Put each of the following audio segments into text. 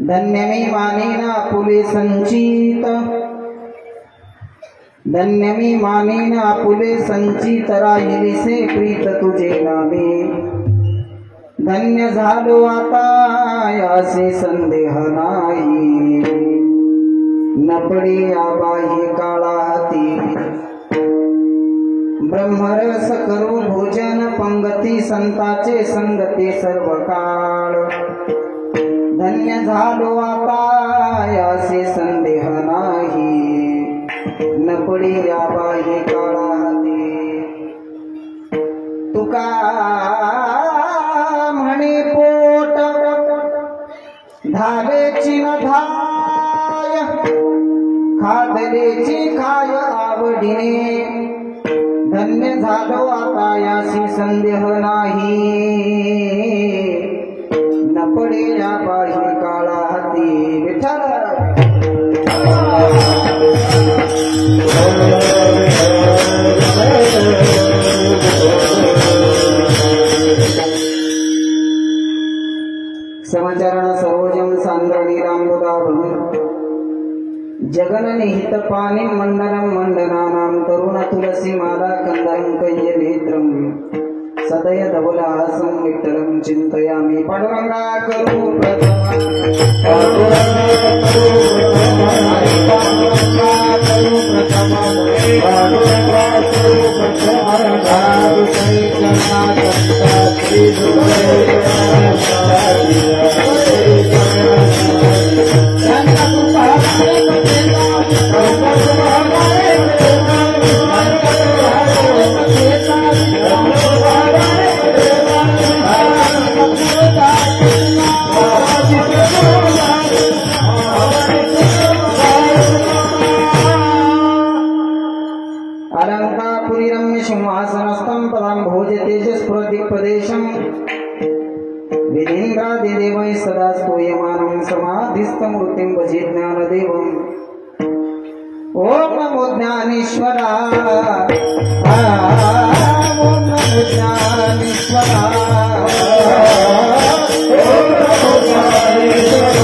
धन्यमी मानेना आपुले संचित, धन्यमी मानेना आपुले संचित, राहिलीसे प्रीत तुझे नामे. धन्य झालो आता याचे संदेह नाही, न पडे आबाही काळा हाती. ब्रह्मरस करू भोजन पंगती, संताचे संगती सर्व काळ. धन्य झालो आता याचे संदेह नाही, न पडी या बाह्य काळा हाती. तुका म्हणे पोट धावेची न धाय, खादलेची खाय आवडीने. धन्य झालो आता याची संदेह नाही, न पडे या बाह्य काळा हाती. विठ्ठल समाचारण सरोजम सांद्रणी रामबुदाभं, जगननिहित पाणी मंडनम मंडनानां. तरुण तुलसी माला कंदरं कय्य नेत्रं, सदय धवलासं विठ्ठलं चिंतयामि. पांडुरंगा करू प्रथम, पांडुरंगा करू प्रथम, पांडुरंगा करू प्रथम. साधु सैतनाथ श्री अलंकापुरी रम्य सिंहासनस्थं पदं भोज तेजस्फुरदिक्पदेशं. विधीन्द्रादिदेवैः सदा स्तूयमानं, समाधिस्थमूर्तिं भजे ज्ञानदेवम्. ओम नमो ज्ञानेश्वरा, ओम नमो ज्ञानेश्वरा, ओम नमो ज्ञानेश्वरा.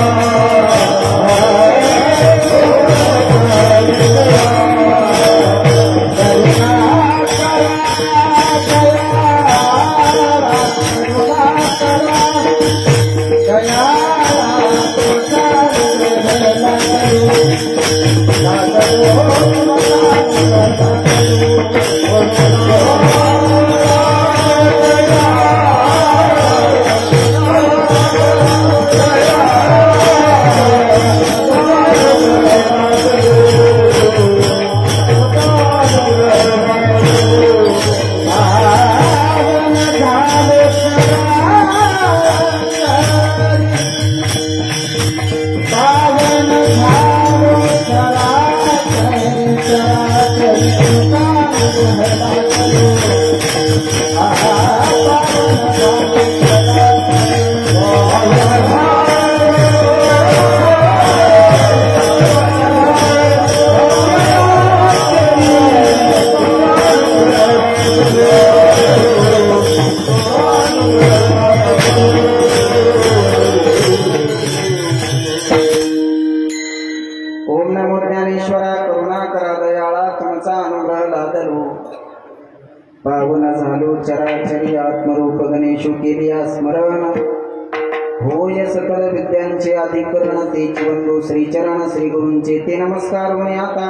पावन झालो चराचरी आत्मरूप गणेशु केलिया स्मरण होय सकल विद्यांचे अधिकरण तेच बंधू श्रीचरण श्री गुरूंचे ते नमस्कार म्हणे आता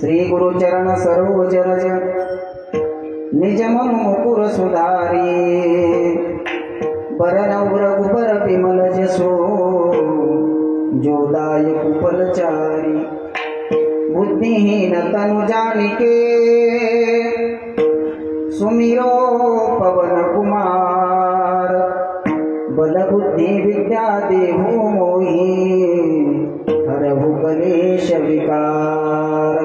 श्री गुरुचरण सरोज रज निज मन मुकुर सुधारी बरनव रघुबर विमल जसो जोदाय कुपलचारी बुद्धिहीन तनु जानिके सुमिरो पवन कुमार बल बुद्धि विद्या देहु मोहि हरहु कलेश विकार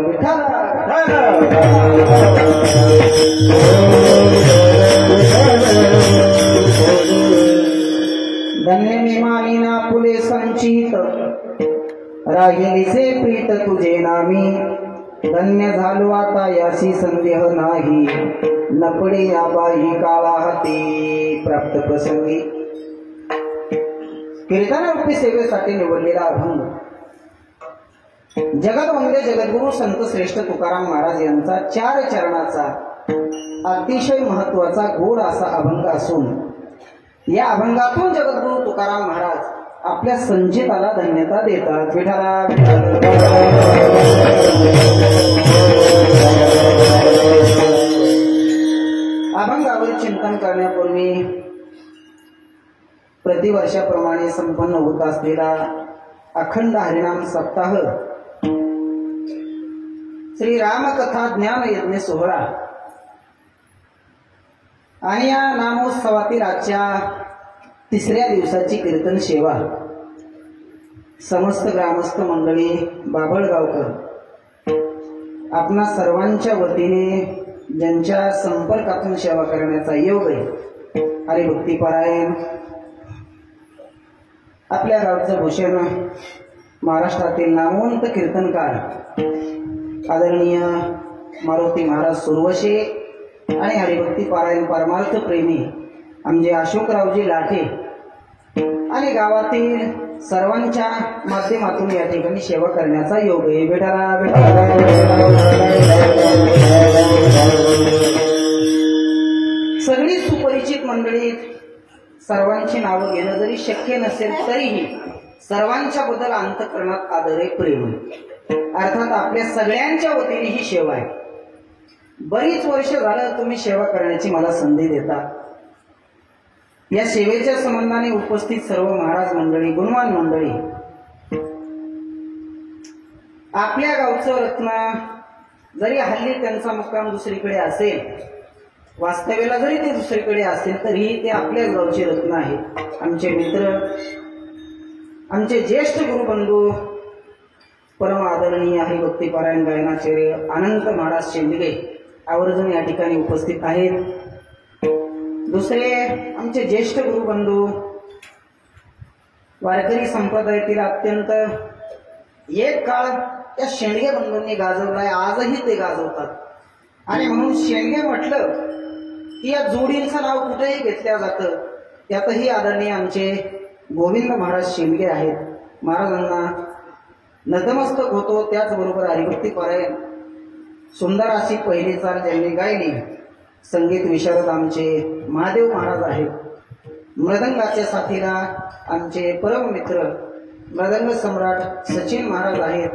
धन्य मी मानिना फुले संचित राहिलीचे प्रीत तुझे नामी धन्य झालो आता याशी संदेह नाही नपडे या बाई काळा हाती प्राप्त प्रसंगी कीर्तनरूपी सेवेसाठी निवडलेला अभंग जगदवंद्य जगद्गुरु संत श्रेष्ठ तुकाराम महाराज यांचा 4 चरणाचा अतिशय महत्वाचा गोड असा अभंग असून या अभंगातून जगद्गुरु तुकाराम महाराज आपल्या संचिताला धन्यता देतात विठाला अभंगावर चिंतन करण्यापूर्वी प्रतिवर्षाप्रमाणे संपन्न होत असलेला अखंड हरिनाम सप्ताह श्री रामकथा ज्ञान यज्ञ सोहळा आणि या नामोत्सवातील आजच्या 3ऱ्या दिवसाची कीर्तन सेवा समस्त ग्रामस्थ मंडळी बाभळगावकर आपणा सर्वांच्या वतीने ज्यांच्या संपर्कातून सेवा करण्याचा योग आहे हरिभक्तीपरायण आपल्या गावचं भूषण महाराष्ट्रातील नामवंत कीर्तनकार आदरणीय मारुती महाराज सुरवशे आणि हरिभक्तीपरायण परमार्थ प्रेमी आमचे अशोकरावजी लाठे आणि गावातील सर्वांच्या माध्यमातून या ठिकाणी सेवा करण्याचा योग आहे सगळी सुपरिचित मंडळी सर्वांची नावं घेणं जरी शक्य नसेल तरीही सर्वांच्या बद्दल अंतःकरणात आदर आहे प्रेम अर्थात आपल्या सगळ्यांच्या वतीने ही सेवा आहे बरीच वर्ष झालं तुम्ही सेवा करण्याची मला संधी देता या सेवेच्या संबंधाने उपस्थित सर्व महाराज मंडळी गुणवान मंडळी आपल्या गावचं रत्न जरी हल्ली त्यांचा मुक्काम दुसरीकडे असेल वास्तव्याला जरी ते दुसरीकडे असेल तरीही ते आपल्याच गावचे रत्न आहेत आमचे मित्र आमचे ज्येष्ठ गुरुबंधू परम आदरणीय हरिभक्तीपरायण गायनाचार्य अनंत महाराज शेंडगे आवर्जून या ठिकाणी उपस्थित आहेत दुसरे आमचे ज्येष्ठ गुरुबंधू वारकरी संप्रदायातील अत्यंत एक काळ त्या शेंडगे बंधूंनी गाजवलाय आजही ते गाजवतात आणि म्हणून शेंडगे म्हटलं की या जोडींचं नाव कुठेही घेतलं जातं त्यातही आदरणीय आमचे गोविंद महाराज शेंडगे आहेत महाराजांना नतमस्तक होतो त्याचबरोबर हरिभक्तीपरायण सुंदर अशी पहिली चाल त्यांनी गायली संगीत विशारद आमचे महादेव महाराज आहेत मृदंगाच्या साथीला आमचे परम मित्र मृदंग सम्राट सचिन महाराज आहेत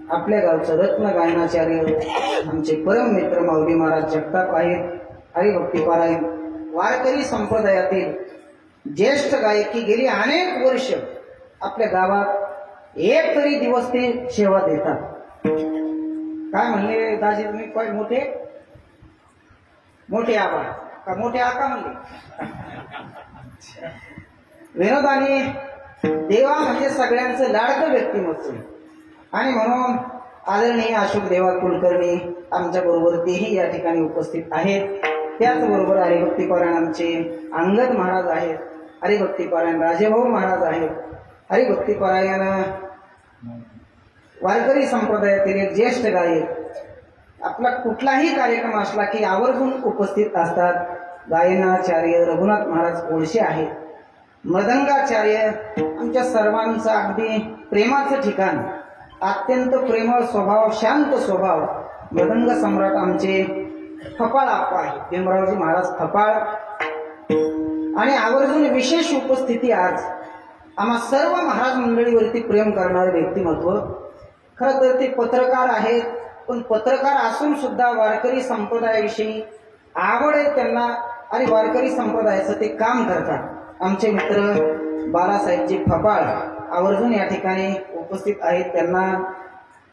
आपल्या गावचं रत्न गायनाचार्य आमचे परम मित्र माऊली महाराज जगताप आहेत हरिभक्तीपरायण वारकरी संप्रदायातील ज्येष्ठ गायकी गेली अनेक वर्ष आपल्या गावात एक तरी दिवस ते सेवा देतात काय म्हणले दाजी तुम्ही काय मोठे मोठे आबा का मोठे आका म्हणले विनोदाने देवा म्हणजे सगळ्यांचं लाडकं व्यक्तिमत्व आणि म्हणून आदरणीय अशोक देवा कुलकर्णी आमच्या बरोबर तेही या ठिकाणी उपस्थित आहेत. त्याचबरोबर हरिभक्तीपरायण आमचे अंगद महाराज आहेत, हरिभक्तीपरायण राजेभाऊ महाराज आहेत, हरिभक्तीपरायण वारकरी संप्रदायातील एक ज्येष्ठ गायक. आपला कुठलाही कार्यक्रम असला की आवर्जून उपस्थित असतात. गायनाचार्य रघुनाथ महाराज कोळशे आहेत, मृदंगाचार्य आमच्या सर्वांचं अगदी प्रेमाचं ठिकाण, अत्यंत प्रेमळ स्वभाव, शांत स्वभाव, मृदंग सम्राट आमचे फपाळ आप्पा आहे, भीमरावजी महाराज फपाळ. आणि आवर्जून विशेष उपस्थिती आज आम्हा सर्व महाराज मंडळीवरती प्रेम करणारे व्यक्तिमत्व. खरं तर ते पत्रकार आहेत, पण पत्रकार असून सुद्धा वारकरी संप्रदायाविषयी आवड आहे त्यांना आणि वारकरी संप्रदायाचं ते काम करतात. आमचे मित्र बाळासाहेबजी फपाळ आवर्जून या ठिकाणी उपस्थित आहेत, त्यांना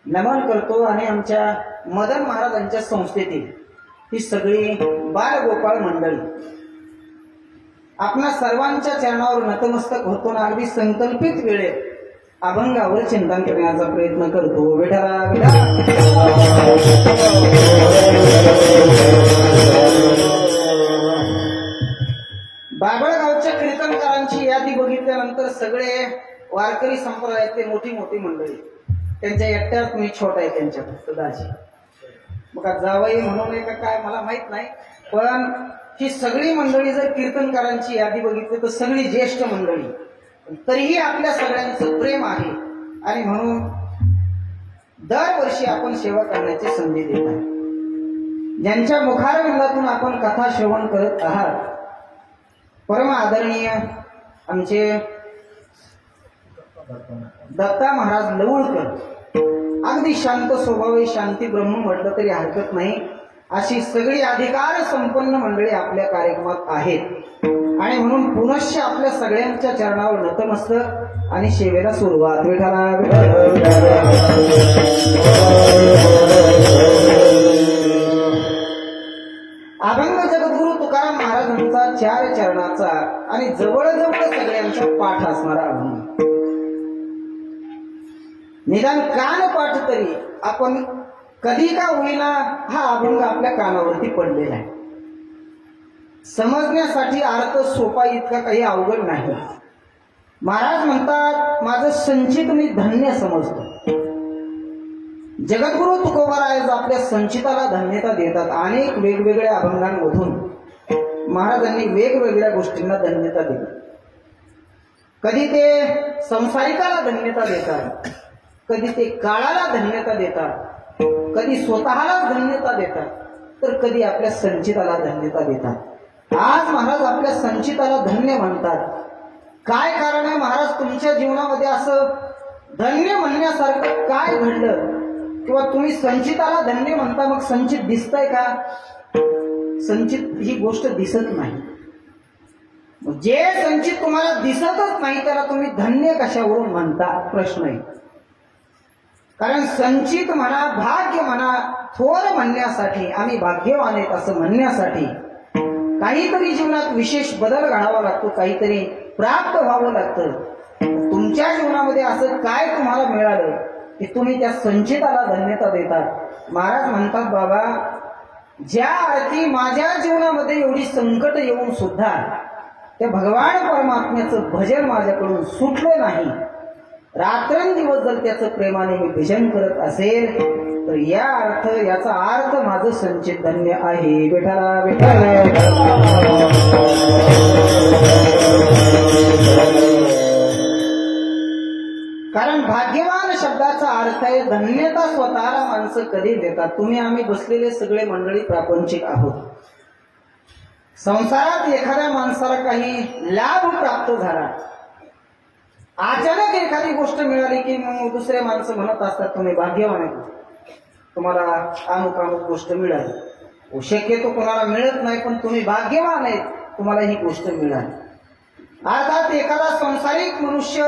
नमन करतो. आणि आमच्या मदन महाराजांच्या संस्थेतील ही सगळी बालगोपाळ मंडळी आपणा सर्वांच्या चरणावर नतमस्तक होतो ना अगदी संकल्पित वेळेत अभंगावर चिंतन करण्याचा प्रयत्न करतो. विठ्ठला बाबळगावच्या कीर्तनकारांची यादी बघितल्यानंतर सगळे वारकरी संप्रदायातले मोठी मोठी मंडळी, त्यांच्या एकट्याच मी छोटा आहे त्यांच्या दाजी, मग जावई म्हणून आहे का काय मला माहित नाही, पण ही सगळी मंडळी जर कीर्तनकारांची यादी बघितली तर सगळी ज्येष्ठ मंडळी, तरीही आपल्या सगळ्यांचं प्रेम आहे. आणि म्हणून दरवर्षी आपण सेवा करण्याची संधी देत आहे. ज्यांच्या मुखारविंदातून आपण कथा श्रवण करत आहात, परम आदरणीय आमचे दत्ता महाराज लवळकर, अगदी शांत स्वभाव, शांती ब्रह्म म्हटलं तरी हरकत नाही, अशी सगळी अधिकार संपन्न मंडळी आपल्या कार्यक्रमात आहेत. आणि म्हणून पुनश्च आपल्या सगळ्यांच्या चरणावर नतमस्तक आणि सेवेला सुरुवात. विठ्ठला अभंग जगद्गुरु तुकाराम महाराजांचा 4 चरणाचा आणि जवळजवळ सगळ्यांचा पाठ असणारा अभंग. निदान कान पाठ तरी आपण कधी का होईना हा अभंग आपल्या कानावरती पडलेला आहे. समजण्यासाठी अर्थ सोपा, इतका काही अवघड नाही. महाराज म्हणतात, माझं संचित मी धन्य समजतो. जगद्गुरु तुकोबाराज आपल्या संचिताला धन्यता देतात. अनेक वेगवेगळ्या अभंगांमधून महाराजांनी वेगवेगळ्या गोष्टींना धन्यता दिली. कधी ते संसारिकाला धन्यता देतात, कधी ते काळाला धन्यता देतात, कधी स्वतःला धन्यता देतात, तर कधी आपल्या संचिताला धन्यता देतात. आज महाराज आपल्या संचिताला धन्य म्हणतात. काय कारण आहे महाराज तुमच्या जीवनामध्ये असं धन्य म्हणण्यासारखं काय घडलं, किंवा तुम्ही संचिताला धन्य म्हणता, मग संचित दिसतंय का? संचित ही गोष्ट दिसत नाही. जे संचित तुम्हाला दिसतच नाही त्याला तुम्ही धन्य कशावरून म्हणता प्रश्न आहे. कारण संचित म्हणा, भाग्य म्हणा, थोर म्हणण्यासाठी, आम्ही भाग्यवान आहेत असं म्हणण्यासाठी काहीतरी जीवनात विशेष बदल घडावा लागतो, काहीतरी प्राप्त व्हावं लागतं. तुमच्या जीवनामध्ये असं काय तुम्हाला मिळालं की तुम्ही त्या संचिताला धन्यता देतात. महाराज म्हणतात, बाबा ज्या अर्थी माझ्या जीवनामध्ये एवढी संकट येऊन सुद्धा त्या भगवान परमात्म्याचं भजन माझ्याकडून सुटलं नाही, रात्रंदिवस जर त्याचं प्रेमाने मी भजन करत असेल तर याचा अर्थ माझं संचित धन्य आहे. विठ्ठला विठ्ठल. कारण भाग्यवान शब्दाचा अर्थ आहे धन्यता स्वतःला माणसं कधी देतात. तुम्ही आम्ही बसलेले सगळे मंडळी प्रापंचिक आहोत. संसारात एखाद्या माणसाला काही लाभ प्राप्त झाला, अचानक एखादी गोष्ट मिळाली की मग दुसरे माणसं म्हणत असतात तुम्ही भाग्यवान आहे, तुम्हाला अमुक अमुक गोष्ट मिळाली. शक्यतो कोणाला मिळत नाही, पण तुम्ही भाग्यवान आहे, तुम्हाला ही गोष्ट मिळाली. अर्थात एखादा संसारिक मनुष्य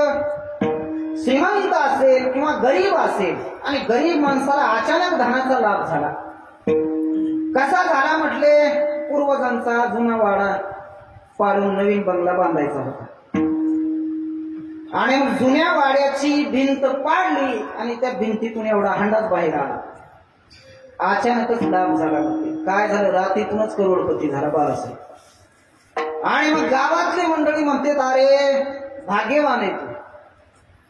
श्रीमंत असेल किंवा गरीब असेल आणि गरीब माणसाला अचानक धनाचा लाभ झाला. कसा झाला म्हटले, पूर्वजांचा जुना वाडा पाडून नवीन बंगला बांधायचा होता. आणि मग जुन्या वाड्याची भिंत पाडली आणि त्या भिंतीतून एवढा हंडाच बाहेर आला. अचानकच लाभ झाला. काय झालं? रात्रीतूनच करोडपती झाला बाळासाहेब. आणि मग गावातले मंडळी म्हणतात, अरे भाग्यवान आहे तू,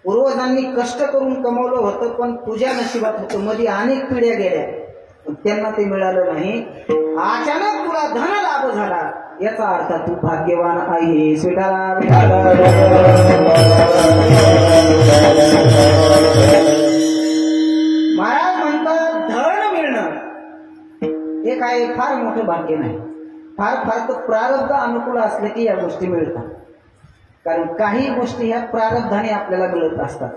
पूर्वजांनी कष्ट करून कमवलं होतं पण तुझ्या नशिबात होतं. मध्ये अनेक पिढ्या गेल्या पण त्यांना ते मिळालं नाही. अचानक तुला धन लाभ झाला, याचा अर्थ तू भाग्यवान आहे. स्वीकारा. महाराज म्हणतात धन मिळणं हे काय फार मोठं भाग्य नाही. फार फार तर प्रारब्ध अनुकूल असले की या गोष्टी मिळतात. कारण काही गोष्टी ह्या प्रारब्धाने आपल्याला मिळत असतात.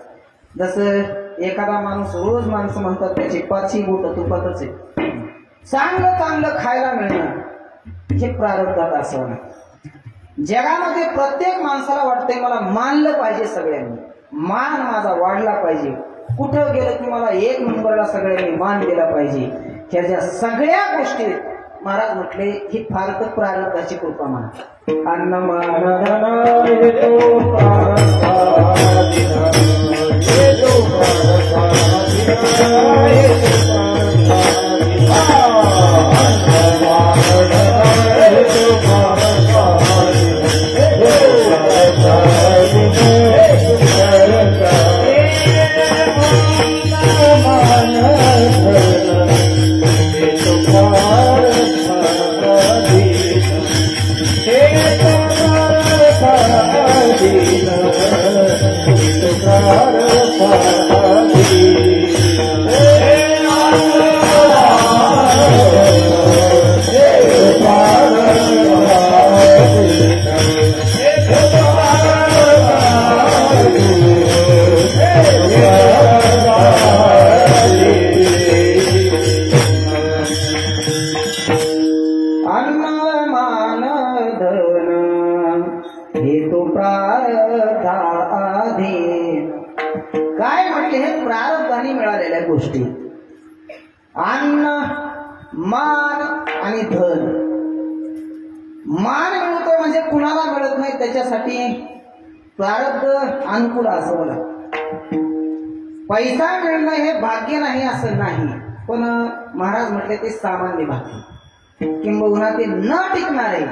जसं एखादा माणूस, रोज माणसं म्हणतात त्याची 5ही बोट तुपातच आहे. चांगलं चांगलं खायला मिळणं हे प्रारब्धात असावं. जगामध्ये प्रत्येक माणसाला वाटतंय मला मानलं पाहिजे, सगळ्यांनी मान माझा वाढला पाहिजे, कुठं गेलं की मला 1 नंबरला सगळ्यांनी मान दिला पाहिजे. ह्या ज्या सगळ्या गोष्टी महाराज म्हटले ही फार तर प्रारब्धाची कृपा म्हणा. काय म्हटले? हे प्रारब्धाने मिळालेल्या गोष्टी. अन्न, मान आणि धन. मान मिळतो म्हणजे कुणाला मिळत नाही, त्याच्यासाठी प्रारब्ध अनुकूल असावं लागतं. पैसा मिळणं हे भाग्य नाही असं नाही, पण महाराज म्हटले ते सामान्य भाग्य, किंबहुना ते न टिकणारे.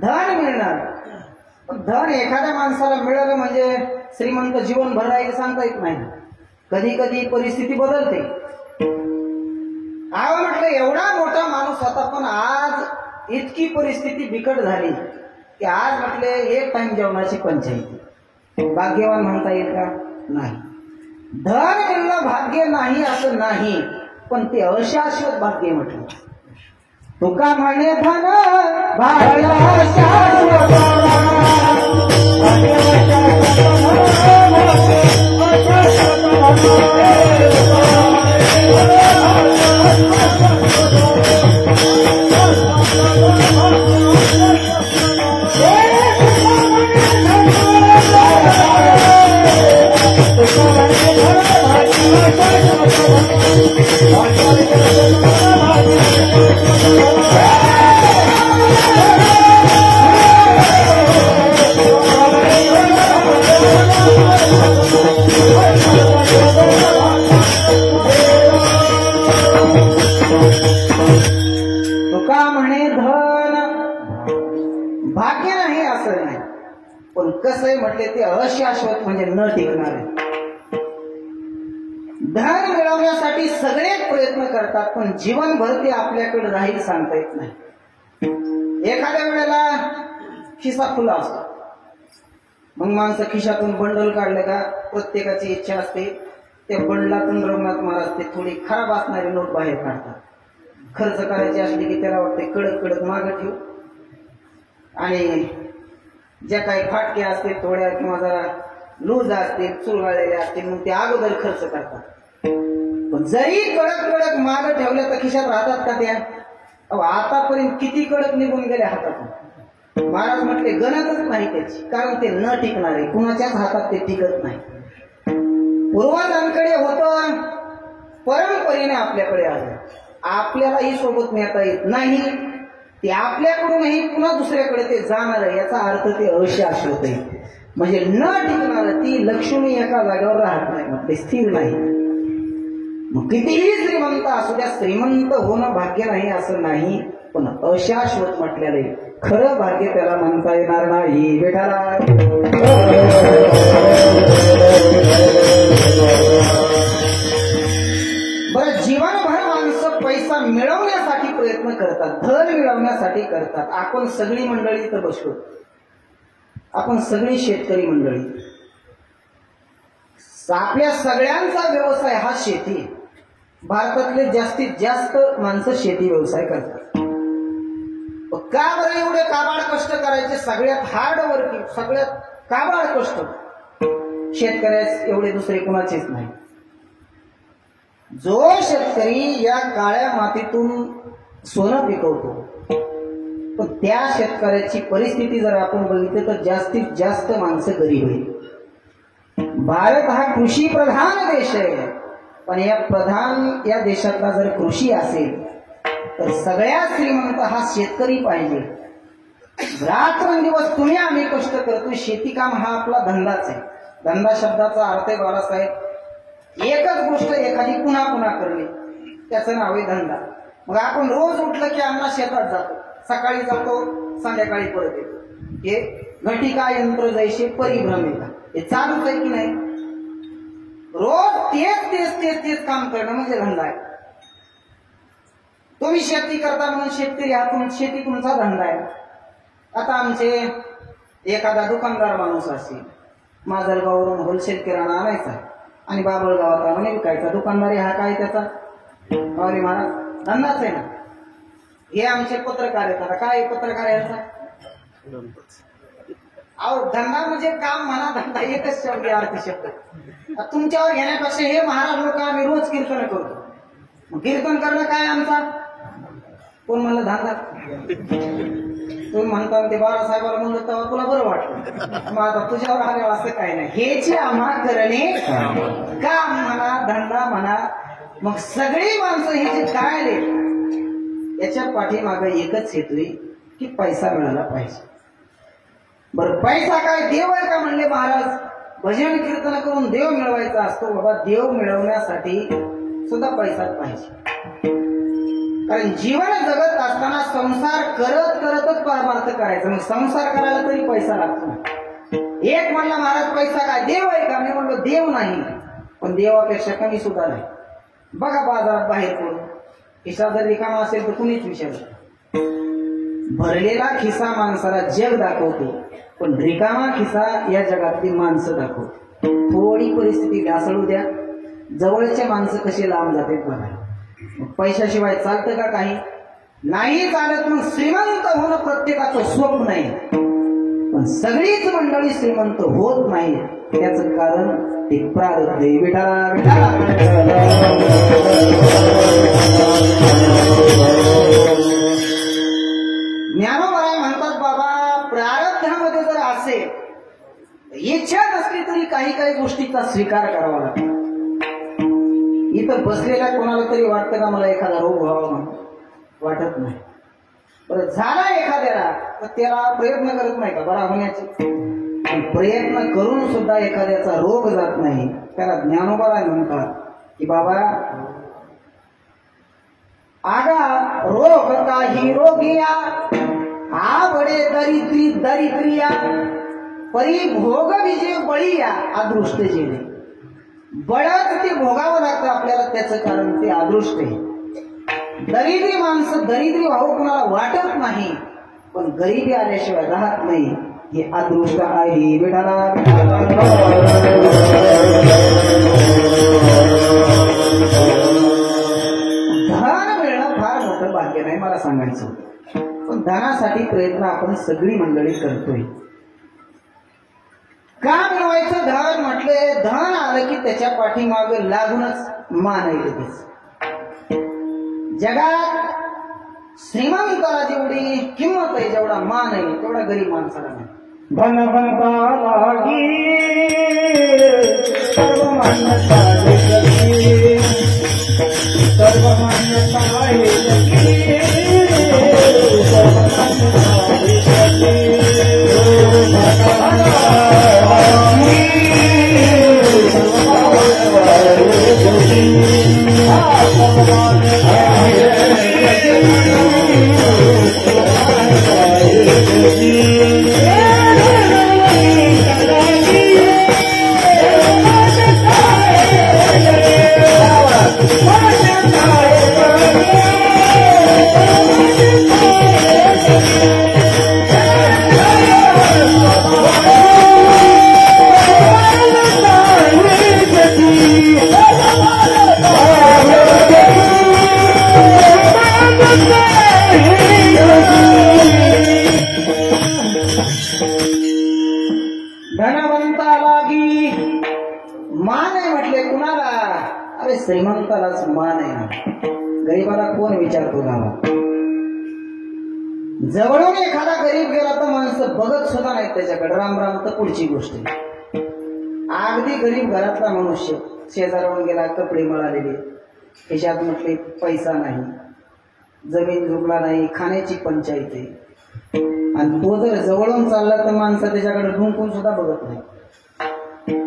धन मिळणार, पण धन एखाद्या माणसाला मिळालं म्हणजे श्रीमंत जीवनभर राहील सांगता येत नाही. कधी कधी परिस्थिती बदलते. आव म्हटलं एवढा मोठा माणूस होता पण आज इतकी परिस्थिती बिकट झाली की आज म्हटले 1 टाइम जेवणाची पंचायती. भाग्यवान म्हणता येईल का? नाही. धन मिळणं भाग्य नाही असं नाही, पण ते अशाश्वत भाग्य म्हटलं. तुका म्हणे धन भाग्य शाश्वत. तुका म्हणे धन भाग्य नाही असं नाही, पण कसं आहे म्हटले ते अशाश्वत म्हणजे न टिकणार आहे. धन मिळवण्यासाठी सगळेच प्रयत्न करतात पण जीवनभर ते आपल्याकडे राहील सांगता येत नाही. एखाद्या वेळेला खिसा खुला असतो, मग माणसं खिशातून बंडल काढले का प्रत्येकाची इच्छा असते त्या बंडलातून रंगनाथ महाराज ते थोडी खराब असणारी नोट बाहेर काढतात. खर्च करायची असली की त्याला वाटते कडक कडक मागं ठेवू, आणि ज्या काही फाटके असतील थोड्या किंवा जरा लूज असतील चुरगाळलेले असतील मग ते अगोदर खर्च करतात. पण जरी कडक कडक मागं ठेवल्या तर खिशात राहतात का त्या? आतापर्यंत किती कडक निघून गेले हातात. महाराज म्हटले गणतच नाही त्याची, कारण ते न टिकणारे, कुणाच्याच हातात ते टिकत नाही. पूर्वजांकडे होतं, परंपरेने आपल्याकडे आलं, आपल्यालाही सोबत नेता येत नाही. ते आपल्याकडूनही पुन्हा दुसऱ्याकडे ते जाणार आहे, याचा अर्थ ते अशाश्वत आहे. म्हणजे न टिकणार ती लक्ष्मी एका जागेवर राहत नाही, मग ते स्थिर नाही. मग कितीही श्रीमंत असू द्या, श्रीमंत होणं भाग्य नाही असं नाही, पण अशाश्वत म्हटलेले खरं भाग्य त्याला म्हणता येणार नाही. विठाला बरं, जीवनभर माणसं पैसा मिळवण्यासाठी प्रयत्न करतात, धन मिळवण्यासाठी करतात. आपण सगळी मंडळी इथं बसलो, आपण सगळी शेतकरी मंडळी, आपल्या सगळ्यांचा व्यवसाय हा शेती. भारतातले जास्तीत जास्त माणसं शेती व्यवसाय करतात. का बरं एवढे काबाड कष्ट करायचे? सगळ्यात हार्ड वर्किंग, सगळ्यात काबाड कष्ट शेतकऱ्यास एवढे दुसरे कुणाचेच नाही. जो शेतकरी या काळ्या मातीतून सोनं पिकवतो, पण त्या शेतकऱ्याची परिस्थिती जर आपण बघितली तर जास्तीत जास्त माणसं गरीब होईल. भारत हा कृषी प्रधान देश आहे, पण या देशातला जर कृषी असेल तर सगळ्यात श्रीमंत हा शेतकरी पाहिजे. रात्रंदिवस तुम्ही आम्ही कष्ट करतो. शेती काम हा आपला धंदाच आहे. धंदा शब्दाचा अर्थ आहे बाळासाहेब, एकच गोष्ट एखादी पुन्हा पुन्हा करणे, त्याचं नाव आहे धंदा. मग आपण रोज उठलं की आम्हाला शेतात जातो, सकाळी जातो संध्याकाळी परत येतो. हे घटिका यंत्र जैसे परिभ्रमिता, हे चालूच आहे की नाही? रोज तेच तेच तेच तेच काम करणं म्हणजे धंदा आहे. तुम्ही शेती करता म्हणून शेतकरी आहात, शेती तुमचा धंदा आहे. आता आमचे एखादा दुकानदार माणूस असेल, माजलगाववरून होलसेल किराणा आणायचा आणि बाबळगावात म्हणे विकायचा. दुकानदारी हा काय त्याचा? अरे महाराज धंदाच आहे ना. हे आमचे पत्रकार आहेत. आता काय पत्रकार यांचा? अहो धंदा म्हणजे काम म्हणा, धंदा एकच शब्द अर्थ शब्द. तुमच्यावर घेण्यापेक्षा हे महाराज लोक आम्ही रोज कीर्तन करतो. कीर्तन करणं काय आमचा? कोण म्हणलं धंदा? तुम्ही म्हणता ते बाळासाहेबाला म्हणलं तेव्हा तुला बरं वाटलं, मग आता तुझ्यावर आले असं काही नाही. हेचे आम्हा करणे काम म्हणा, धंदा म्हणा. मग सगळी माणसं हे जे काय आले याच्या पाठीमागे एकच हेतू आहे की पैसा मिळाला पाहिजे. बरं पैसा काय देव आहे का म्हणले महाराज? भजन कीर्तन करून देव मिळवायचा असतो. बाबा देव मिळवण्यासाठी सुद्धा पैसा पाहिजे. कारण जीवन जगत असताना संसार करत करतच परमार्थ करायचा. मग संसार करायला तरी पैसा लागतो. एक म्हणला महाराज पैसा काय देव आहे का? मी म्हणलो देव नाही, पण देवापेक्षा कमी सुद्धा नाही. बघा बाजारात बाहेर पडून खिसा जर रिकामा असेल तर कुणीच विचारलं. भरलेला खिसा माणसाला जग दाखवतो, पण रिकामा खिसा या जगातली माणसं दाखवतो. थोडी परिस्थिती ढासळू द्या, जवळचे माणसं कशी लांब जातात बघा. पैशाशिवाय चालतं का? काही नाही चालत. मग श्रीमंत होणं प्रत्येकाचं स्वप्न आहे, पण सगळीच मंडळी श्रीमंत होत नाही. त्याचं कारण ते प्रारब्ध आहे. विठाला विठाला ज्ञानोबराय म्हणतात बाबा, प्रारब्धामध्ये जर असेल, इच्छा नसली तरी काही काही गोष्टीचा स्वीकार करावा लागतो. इथं बसलेल्या कोणाला तरी वाटतं का मला एखादा रोग व्हावा म्हणून? वाटत नाही. बरं झाला एखाद्याला तर त्याला प्रयत्न करत नाही का बरा होण्याचे? प्रयत्न करून सुद्धा एखाद्याचा रोग जात नाही. त्याला ज्ञानोबराय म्हणतात की बाबा आगा रोग काही रोगिया, आवडे दरिद्री दरिद्रिया, परी भोग विजय बळीया अदृष्ट जेणे. बळच ते भोगावं लागतं आपल्याला, त्याचं कारण ते अदृष्ट आहे. दरिद्री माणसं दरिद्री व्हावं कुणाला वाटत नाही, पण गरिबी आल्याशिवाय राहत नाही. हे अदृष्ट आहे. विठाला धन मिळणं फार मोठं भाग्य नाही मला सांगायचं होतं, पण धनासाठी प्रयत्न आपण सगळी मंडळी करतोय. का मिळवायचं धन? म्हटले धन आलं की त्याच्या पाठीमाग लागूनच मान आहे. लगेच जगात श्रीमंताला जेवढी किंमत आहे, जेवढा मान आहे, तेवढा गरीब माणसाला नाही. धन बनता लागी सर्व मान्यता जगी, सर्व मान्यता जगी, सर्व मान्यता जगी. धनवंतालागी मान आहे म्हटले कुणाला? अरे श्रीमंतालाच मान आहे, गरीबाला कोण विचारतो गावात? जवळून एखादा गरीब गेला तर माणसं बघत सुद्धा नाहीत त्याच्याकडे, राम राम तर पुढची गोष्ट. अगदी गरीब घरातला मनुष्य शेजारून गेला, कपडे मळालेले, खिशात म्हटले पैसा नाही, जमीन जुगला नाही, खाण्याची पंचायत आहे, आणि तो जर जवळून चालला तर माणसं त्याच्याकडे ढुंकून सुद्धा बघत नाही.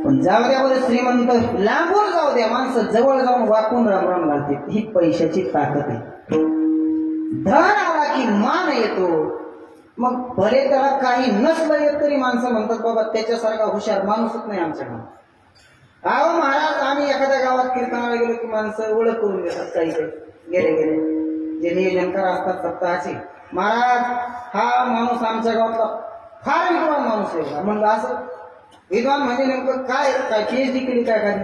पण जाऊ द्या बरं, श्रीमंत लांबून जाऊ द्या, माणसं जवळ जाऊन वाकून राम राम घालते. ही पैशाची ताकद आहे. धन आला की मान येतो. मग भले त्याला काही नसलं येत तरी माणसं म्हणतात बाबा त्याच्यासारखा हुशार माणूसच नाही आमच्याकडे. अहो महाराज, आम्ही एखाद्या गावात कीर्तनाला गेलो की माणसं ओळख करून देतात, काही गेले गेले जे नियोजनकार असतात सप्ताहाचे, महाराज हा माणूस आमच्या गावातला फार विद्वान माणूस आहे. म्हणलं असं विद्वान म्हणजे नेमकं काय? काय PhD केली काय काय?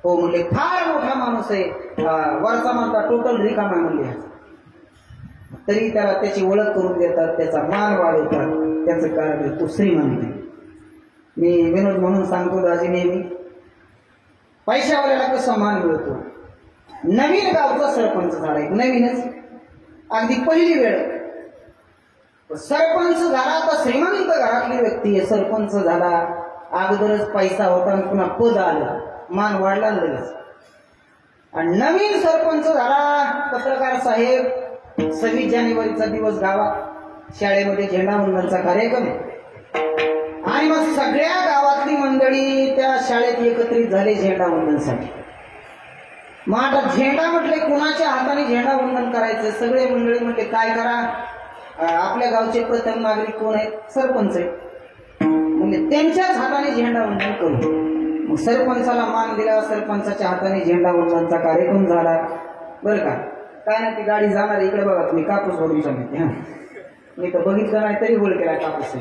हो म्हणले फार मोठा माणूस आहे, वरचा म्हणता टोटल रिकामा म्हणले. तरी त्याला त्याची ओळख करून देतात, त्याचा मान वाढवतात. त्याचं कारण तो श्रीमंत आहे. मी विनोद म्हणून सांगतो दाजी, नेहमी पैशावाल्याला कसं मान मिळतो. नवीन गावचा सरपंच झाला, नवीनच अगदी पहिली वेळ सरपंच झाला, तर श्रीमंत घरातली व्यक्ती आहे, सरपंच झाला, अगोदरच पैसा होता आणि पुन्हा पद आलं, मान वाढला लगेच. आणि नवीन सरपंच झाला, पत्रकार साहेब, 26 जानेवारीचा दिवस गावात शाळेमध्ये झेंडावंदनचा कार्यक्रम, आणि मग सगळ्या गावातली मंडळी त्या शाळेत एकत्रित झाले झेंडावंदनसाठी. मग आता झेंडा म्हटले कुणाच्या हाताने झेंडावंदन करायचं? सगळे मंडळी म्हटले काय करा, आपल्या गावचे प्रथम नागरिक कोण आहेत? सरपंच आहे. म्हणजे त्यांच्याच हाताने झेंडावंदन करू. मग सरपंचाला मान दिला, सरपंचाच्या हाताने झेंडावंदनचा कार्यक्रम झाला. बरं का, काय नाही ती गाडी जाणार, इकडे बघा तुम्ही, कापूस भरून सांगितले. हा, मी तर बघितलं नाही तरी बोल केला कापूस.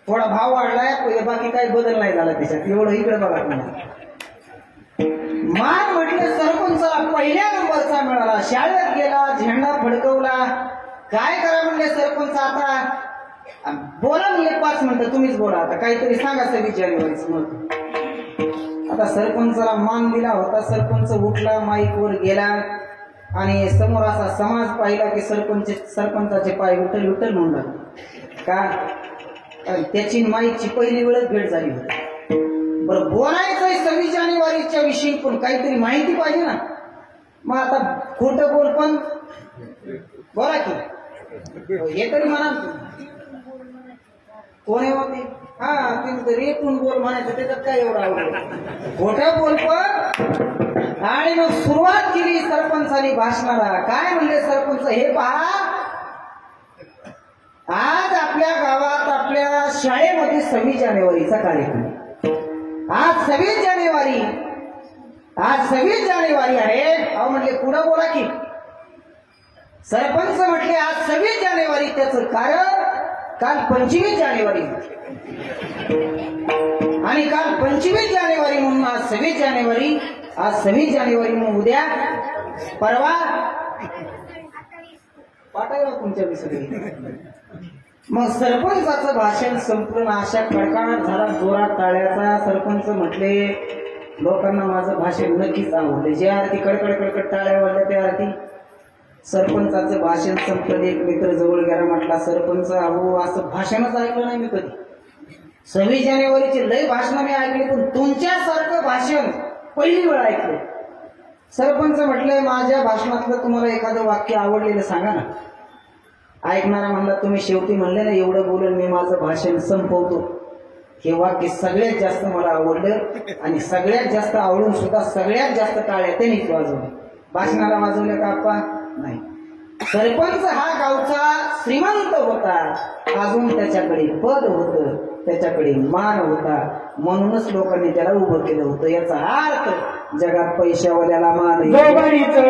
थोडा भाव वाढलाय, बाकी काही बदल नाही झाला त्याच्यात, एवढं इकडे बघा तुम्हाला. मान म्हटलं सरपंचाला पहिल्या नंबरचा मिळाला, शाळेत गेला, झेंडा फडकवला. काय करा म्हणले सरपंच, आता बोला म्हणले 5 मिनिटं तुम्हीच बोला, आता काहीतरी सांगा 26 जानेवारीचं मत. आता सरपंचाला मान दिला होता, सरपंच उठला, माईकवर गेला, आणि समोर असा समाज पाहिला की सरपंचाचे पाय विठ्ठल विठ्ठल म्हणतात. का त्याची माईकची पहिली वेळच भेट झाली होती. बरं, बोलायचंय 26 जानेवारीच्या विषयी, पण काहीतरी माहिती पाहिजे ना. मग आता खोटं बोल पण बोला की, हे तरी म्हणा कोणी होते. हा, ते रेटून बोल म्हणायचं, त्याच्यात काय एवढं आवडलं? खोटं बोल पण. आणि मग सुरुवात केली सरपंचानी भाषणाला. काय म्हणले सरपंच, हे पहा, आज आपल्या गावात आपल्या शाळेमध्ये 26 जानेवारीचा कार्यक्रम. आज 26 जानेवारी, आज 26 जानेवारी आहे. अहो म्हटले पुढं बोला की. सरपंच म्हटले आज 26 जानेवारी, त्याचं कारण काल 25 जानेवारी, आणि काल 25 जानेवारी म्हणून आज 26 जानेवारी, आज 26 जानेवारी म्हणून उद्या परवा पाठायला तुमच्या विसरली. मग सरपंचाचं भाषण संपूर्ण अशा कडकडाट झाला, जोरात टाळ्याचा. सरपंच म्हटले लोकांना माझं भाषण नक्कीच आवडले. जे आरती कडकड कडकड टाळ्या वाजल्या त्या आरती. सरपंचाचं भाषण संपलं. एक मित्र जवळ गेला, म्हटला सरपंच अहो असं भाषणच ऐकलं नाही मी कधी. 26 जानेवारीचे लय भाषण मी ऐकले, पण तुमच्यासारखं भाषण पहिली वेळ ऐकलं. सरपंच म्हटलंय माझ्या भाषणातलं तुम्हाला एखादं वाक्य आवडलेलं सांगा ना. ऐकणारा म्हणला तुम्ही शेवटी म्हणले ना एवढं बोलून मी माझं भाषण संपवतो. हे वाक्य सगळ्यात जास्त मला आवडलं आणि सगळ्यात जास्त आवडून सुद्धा सगळ्यात जास्त टाळ्या त्यांनीच वाजवल्या. भाषणाला वाजवल्या का आप्पा? नाही. सरपंच हा गावचा श्रीमंत होता, अजून त्याच्याकडे पद होतं, त्याच्याकडे मान होता, म्हणूनच लोकांनी त्याला उभं केलं होतं. याचा अर्थ जगात पैशावाल्याला मान आहे. जोबळीचं